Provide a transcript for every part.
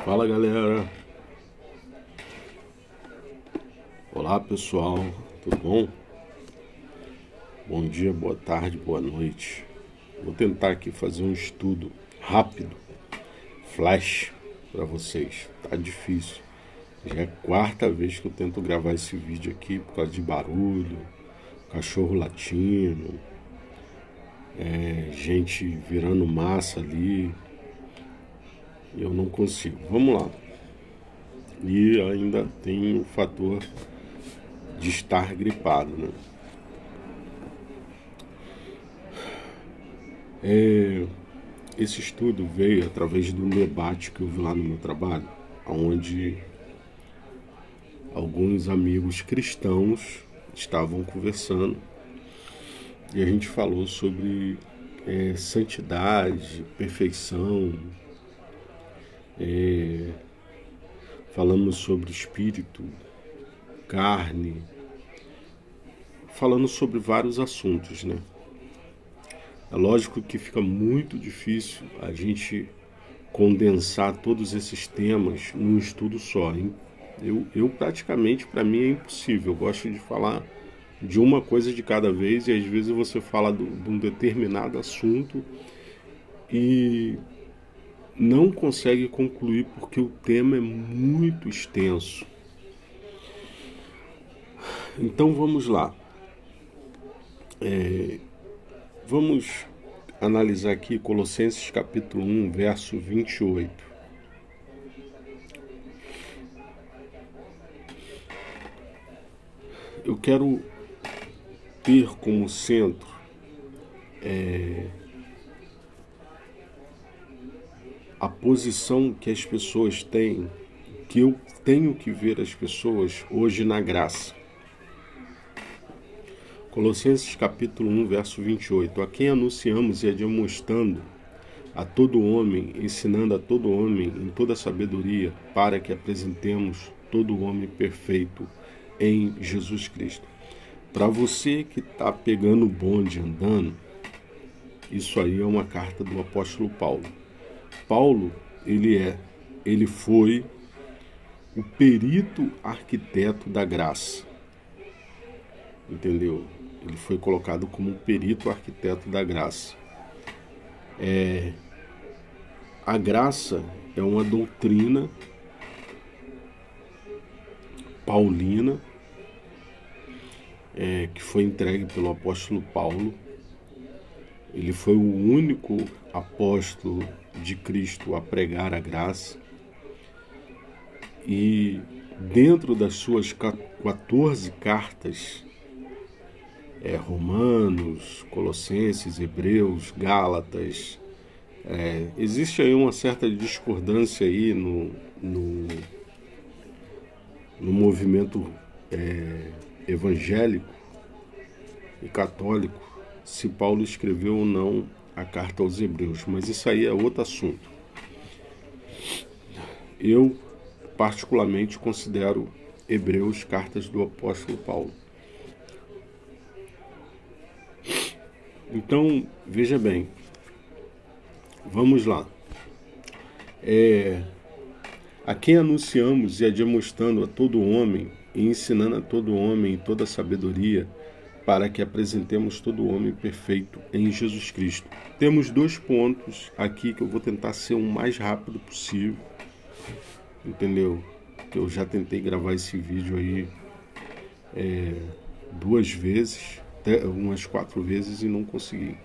Fala galera, olá pessoal, tudo bom? Bom dia, boa tarde, boa noite. Vou tentar aqui fazer um estudo rápido, flash, para vocês. Tá difícil, já é a quarta vez que eu tento gravar esse vídeo aqui por causa de barulho, cachorro latindo, gente virando massa ali. Eu não consigo, vamos lá. E ainda tem o fator de estar gripado, né? Esse estudo veio através de um debate que eu vi lá no meu trabalho, onde alguns amigos cristãos estavam conversando e a gente falou sobre santidade, perfeição, falamos sobre espírito, carne, falando sobre vários assuntos, né? É lógico que fica muito difícil a gente condensar todos esses temas num estudo só, hein? Eu praticamente, para mim, é impossível. Eu gosto de falar de uma coisa de cada vez e às vezes você fala de um determinado assunto e não consegue concluir porque o tema é muito extenso. Então vamos lá. Vamos analisar aqui Colossenses capítulo 1, verso 28. Eu quero ter como centro a posição que as pessoas têm, que eu tenho que ver as pessoas hoje na graça. Colossenses capítulo 1, verso 28. A quem anunciamos e admoestando a todo homem, ensinando a todo homem em toda sabedoria, para que apresentemos todo homem perfeito em Jesus Cristo. Para você que está pegando o bonde andando, isso aí é uma carta do apóstolo Paulo. Paulo, ele foi o perito arquiteto da graça. Entendeu? Ele foi colocado como perito arquiteto da graça. A graça é uma doutrina paulina que foi entregue pelo apóstolo Paulo. Ele foi o único apóstolo de Cristo a pregar a graça. E dentro das suas 14 cartas, Romanos, Colossenses, Hebreus, Gálatas, existe aí uma certa discordância aí no movimento evangélico e católico se Paulo escreveu ou não a carta aos Hebreus, mas isso aí é outro assunto. Eu particularmente considero Hebreus cartas do apóstolo Paulo. Então, veja bem, vamos lá. A quem anunciamos e admoestando a todo homem e ensinando a todo homem em toda sabedoria, para que apresentemos todo homem perfeito em Jesus Cristo. Temos 2 pontos aqui que eu vou tentar ser o mais rápido possível, entendeu? Que eu já tentei gravar esse vídeo aí 2 vezes, até umas 4 vezes e não consegui.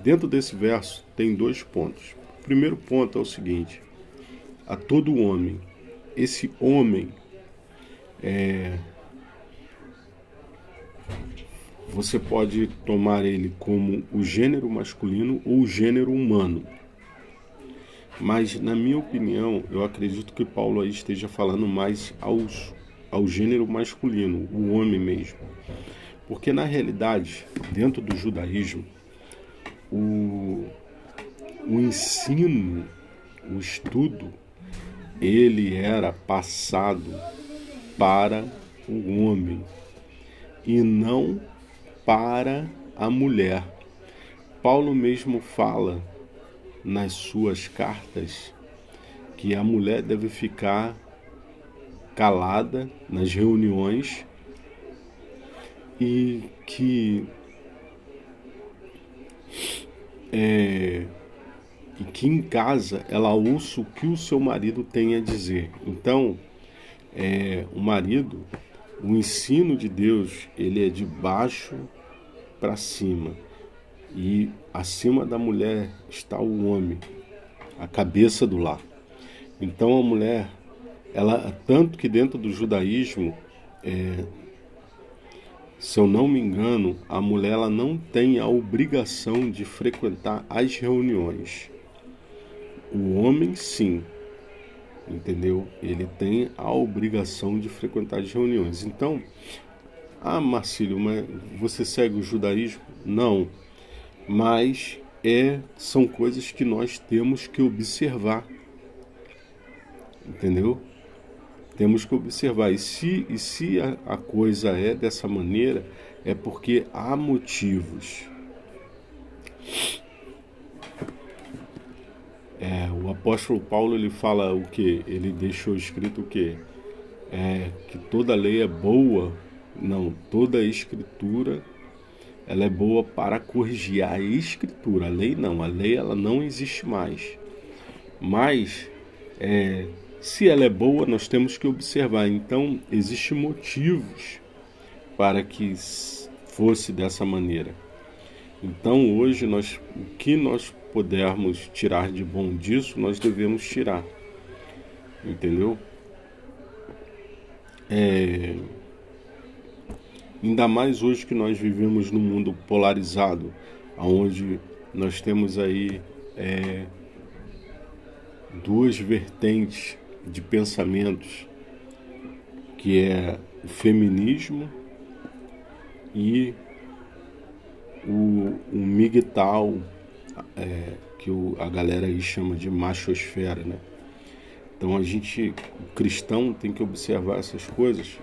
Dentro desse verso tem 2 pontos. O primeiro ponto é o seguinte: a todo homem. Esse homem você pode tomar ele como o gênero masculino ou o gênero humano. Mas, na minha opinião, eu acredito que Paulo aí esteja falando mais ao gênero masculino, o homem mesmo. Porque, na realidade, dentro do judaísmo, o ensino, o estudo, ele era passado para o homem e não para a mulher. Paulo mesmo fala nas suas cartas que a mulher deve ficar calada nas reuniões e que em casa ela ouça o que o seu marido tem a dizer. Então, o marido, o ensino de Deus, ele é de baixo para cima. E acima da mulher está o homem, a cabeça do lar. Então a mulher, ela, tanto que dentro do judaísmo, se eu não me engano, a mulher ela não tem a obrigação de frequentar as reuniões. O homem, sim, entendeu? Ele tem a obrigação de frequentar as reuniões. Então, Marcílio, mas você segue o judaísmo? Não, mas são coisas que nós temos que observar, entendeu? Temos que observar. E se a coisa é dessa maneira, é porque há motivos. O apóstolo Paulo, ele fala o quê? Ele deixou escrito o quê? Que toda lei é boa. Não, toda a escritura ela é boa para corrigir a escritura. A lei não, a lei ela não existe mais. Mas se ela é boa, nós temos que observar. Então, existem motivos para que fosse dessa maneira. Então, hoje, o que nós pudermos tirar de bom disso, nós devemos tirar. Entendeu? Ainda mais hoje que nós vivemos num mundo polarizado, onde nós temos aí duas vertentes de pensamentos, que é o feminismo e o MGTOW, que a galera aí chama de machosfera, né? Então o cristão tem que observar essas coisas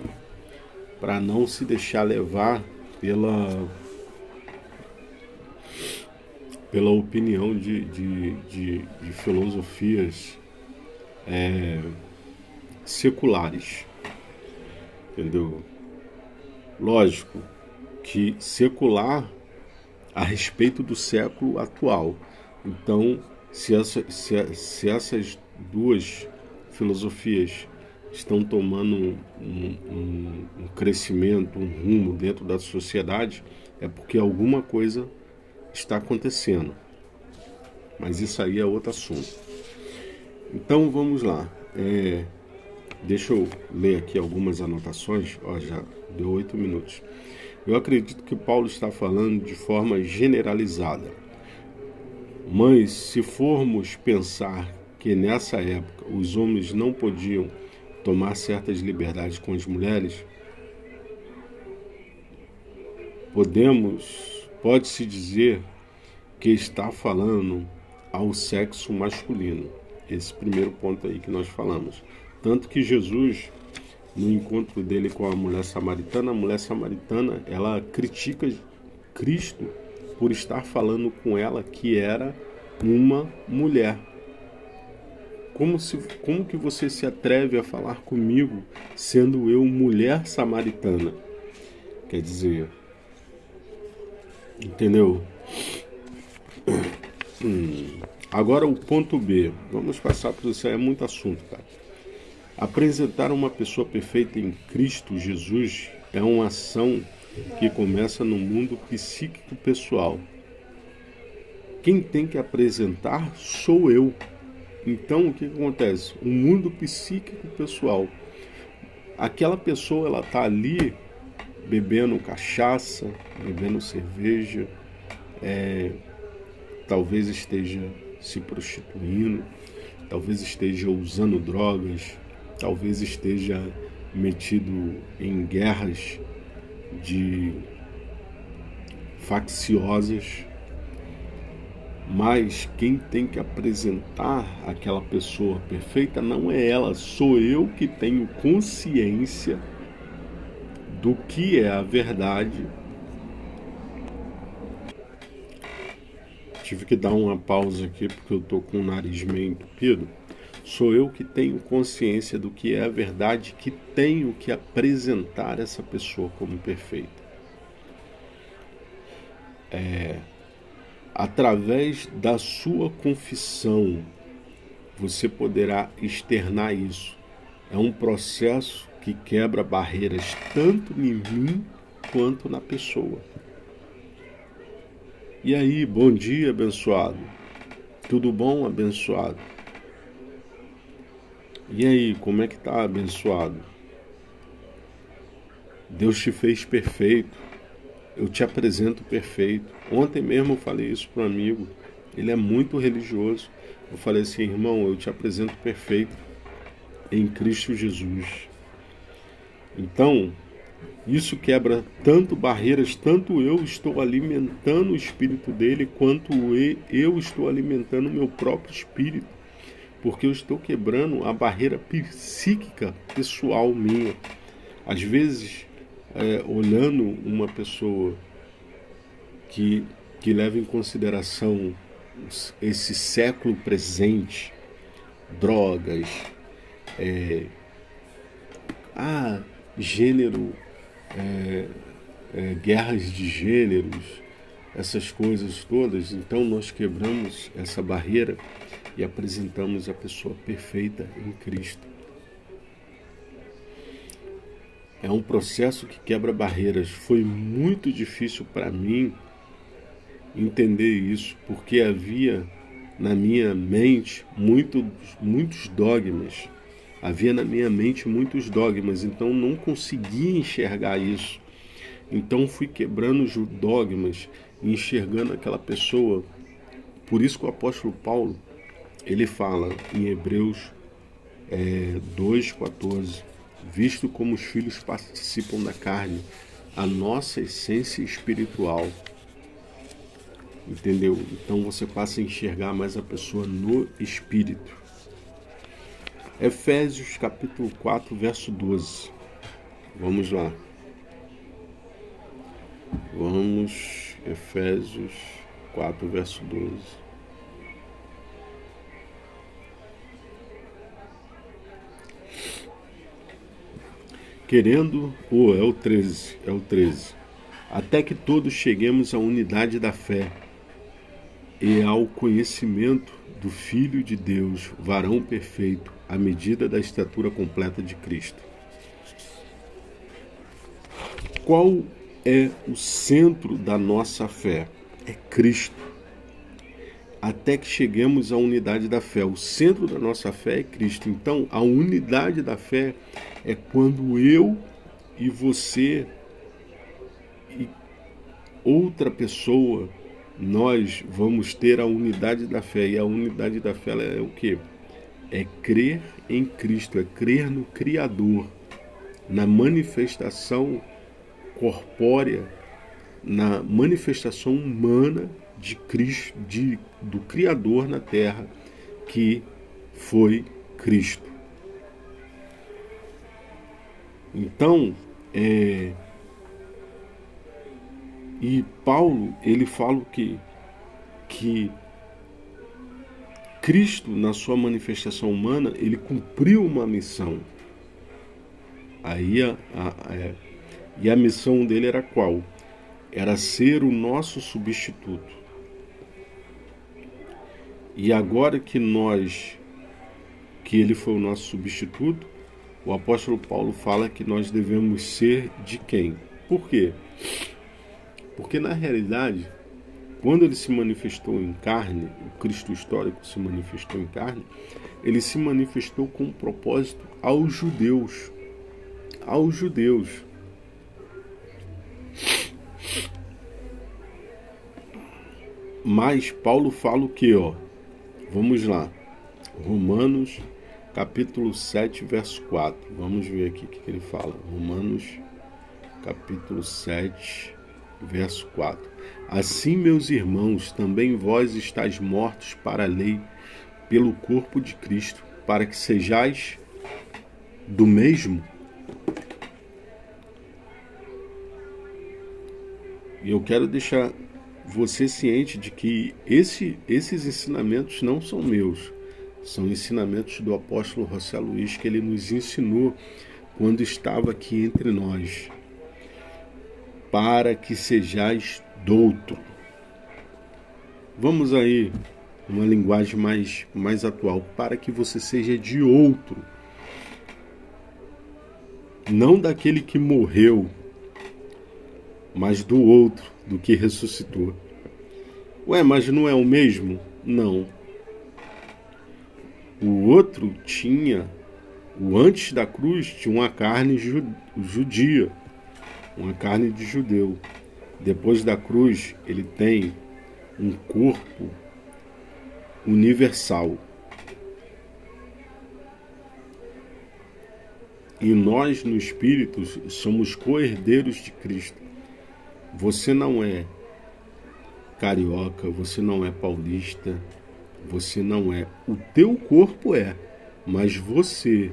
para não se deixar levar pela opinião de filosofias seculares, entendeu? Lógico que secular a respeito do século atual. Então, se essas duas filosofias estão tomando um crescimento, um rumo dentro da sociedade, é porque alguma coisa está acontecendo. Mas isso aí é outro assunto. Então vamos lá. Deixa eu ler aqui algumas anotações. Já deu 8 minutos. Eu acredito que Paulo está falando de forma generalizada. Mas se formos pensar que nessa época os homens não podiam tomar certas liberdades com as mulheres, pode-se dizer que está falando ao sexo masculino. Esse primeiro ponto aí que nós falamos. Tanto que Jesus, no encontro dele com a mulher samaritana, ela critica Cristo por estar falando com ela que era uma mulher. Como que você se atreve a falar comigo sendo eu mulher samaritana? Quer dizer, entendeu? Agora o ponto B. Vamos passar por isso, é muito assunto, cara. Apresentar uma pessoa perfeita em Cristo Jesus é uma ação que começa no mundo psíquico pessoal. Quem tem que apresentar sou eu. Então, o que acontece? O mundo psíquico pessoal. Aquela pessoa, ela tá ali bebendo cachaça, bebendo cerveja, talvez esteja se prostituindo, talvez esteja usando drogas, talvez esteja metido em guerras facciosas. Mas quem tem que apresentar aquela pessoa perfeita não é ela, sou eu que tenho consciência do que é a verdade. Tive que dar uma pausa aqui porque eu tô com o nariz meio entupido. Sou eu que tenho consciência do que é a verdade, que tenho que apresentar essa pessoa como perfeita. Através da sua confissão, você poderá externar isso. É um processo que quebra barreiras tanto em mim quanto na pessoa. E aí, bom dia, abençoado. Tudo bom, abençoado? E aí, como é que tá, abençoado? Deus te fez perfeito. Eu te apresento perfeito. Ontem mesmo eu falei isso para um amigo. Ele é muito religioso. Eu falei assim, irmão, eu te apresento perfeito em Cristo Jesus. Então, isso quebra tanto barreiras, tanto eu estou alimentando o espírito dele, quanto eu estou alimentando o meu próprio espírito. Porque eu estou quebrando a barreira psíquica pessoal minha. Às vezes, olhando uma pessoa que leva em consideração esse século presente, drogas, gênero, guerras de gêneros, essas coisas todas, então nós quebramos essa barreira e apresentamos a pessoa perfeita em Cristo. É um processo que quebra barreiras. Foi muito difícil para mim entender isso, porque havia na minha mente muitos dogmas. Havia na minha mente muitos dogmas, então não conseguia enxergar isso. Então fui quebrando os dogmas e enxergando aquela pessoa. Por isso que o apóstolo Paulo, ele fala em Hebreus 2,14, visto como os filhos participam da carne, a nossa essência espiritual. Entendeu? Então você passa a enxergar mais a pessoa no espírito. Efésios capítulo 4, verso 12. Vamos lá. Vamos, Efésios 4, verso 12. Querendo, é o 13. Até que todos cheguemos à unidade da fé e ao conhecimento do Filho de Deus, varão perfeito, à medida da estatura completa de Cristo. Qual é o centro da nossa fé? É Cristo. Até que cheguemos à unidade da fé. O centro da nossa fé é Cristo. Então, a unidade da fé é quando eu e você e outra pessoa, nós vamos ter a unidade da fé. E a unidade da fé é o quê? É crer em Cristo, é crer no Criador, na manifestação corpórea, na manifestação humana de Cristo, do Criador na Terra, que foi Cristo. Então, e Paulo, ele fala que Cristo, na sua manifestação humana, ele cumpriu uma missão. Aí e a missão dele era qual? Era ser o nosso substituto. E agora que ele foi o nosso substituto, o apóstolo Paulo fala que nós devemos ser de quem? Por quê? Porque na realidade, quando ele se manifestou em carne, o Cristo histórico se manifestou em carne, ele se manifestou com um propósito aos judeus. Aos judeus. Mas Paulo fala o quê? Vamos lá. Romanos capítulo 7, verso 4. Vamos ver aqui o que ele fala. Romanos capítulo 7, verso 4. Assim, meus irmãos, também vós estáis mortos para a lei, pelo corpo de Cristo, para que sejais do mesmo. E eu quero deixar você ciente de que esses ensinamentos não são meus, São ensinamentos do apóstolo José Luiz que ele nos ensinou quando estava aqui entre nós. Para que sejais doutro. Vamos aí, uma linguagem mais atual. Para que você seja de outro. Não daquele que morreu, mas do outro, do que ressuscitou. Ué, mas não é o mesmo? Não. O outro tinha, o antes da cruz, tinha uma carne judia, uma carne de judeu. Depois da cruz, ele tem um corpo universal. E nós, no Espírito, somos co-herdeiros de Cristo. Você não é carioca, você não é paulista, você não é. O teu corpo é, mas você,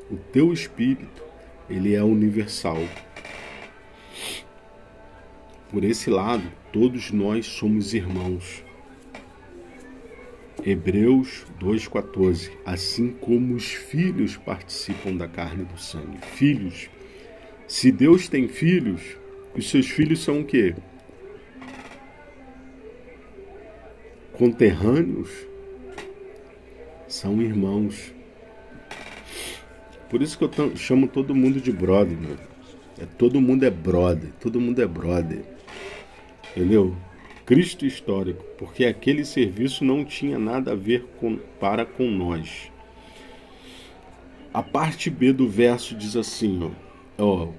o teu espírito, ele é universal. Por esse lado, todos nós somos irmãos. Hebreus 2,14. Assim como os filhos participam da carne e do sangue. Filhos. Se Deus tem filhos, os seus filhos são o quê? Conterrâneos. São irmãos. Por isso que eu chamo todo mundo de brother, meu. Todo mundo é brother. Todo mundo é brother. Entendeu? Cristo histórico, porque aquele serviço não tinha nada a ver para com nós. A parte B do verso diz assim,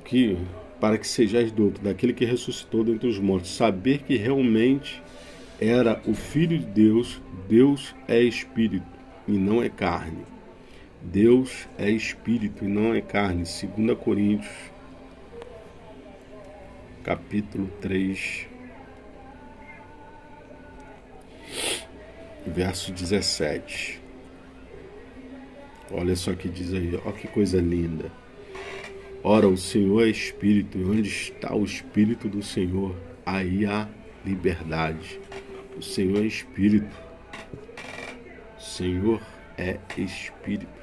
que para que sejais douto daquele que ressuscitou dentre os mortos, saber que realmente era o Filho de Deus. Deus é espírito e não é carne. Deus é espírito e não é carne. 2 Coríntios, capítulo 3, verso 17. Olha só que diz aí, olha que coisa linda. Ora, o Senhor é Espírito, e onde está o Espírito do Senhor, aí há liberdade. O Senhor é Espírito. O Senhor é Espírito.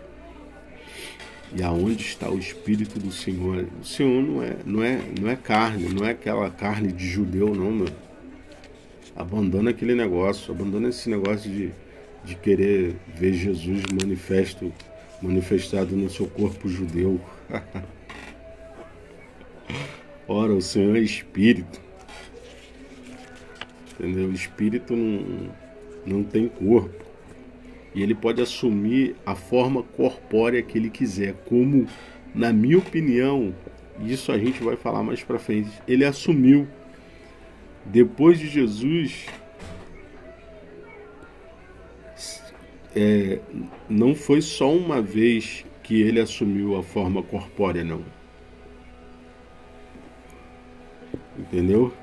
E aonde está o Espírito do Senhor? O Senhor não é carne, não é aquela carne de judeu, não, meu. Abandona aquele negócio, abandona esse negócio de querer ver Jesus manifestado no seu corpo judeu. Ora, o Senhor é Espírito. Entendeu? O Espírito não tem corpo. E ele pode assumir a forma corpórea que ele quiser. Como, na minha opinião, isso a gente vai falar mais pra frente, ele assumiu. Depois de Jesus, não foi só uma vez que ele assumiu a forma corpórea, não. Entendeu?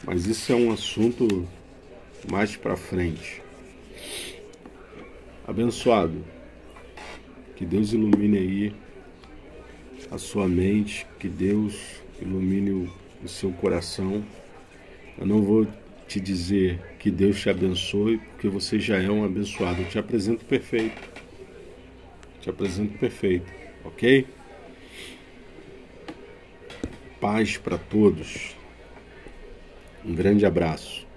Mas isso é um assunto mais pra frente. Abençoado. Que Deus ilumine aí a sua mente, que Deus ilumine o seu coração. Eu não vou te dizer que Deus te abençoe, porque você já é um abençoado. Eu te apresento perfeito. Te apresento perfeito, ok? Paz para todos. Um grande abraço.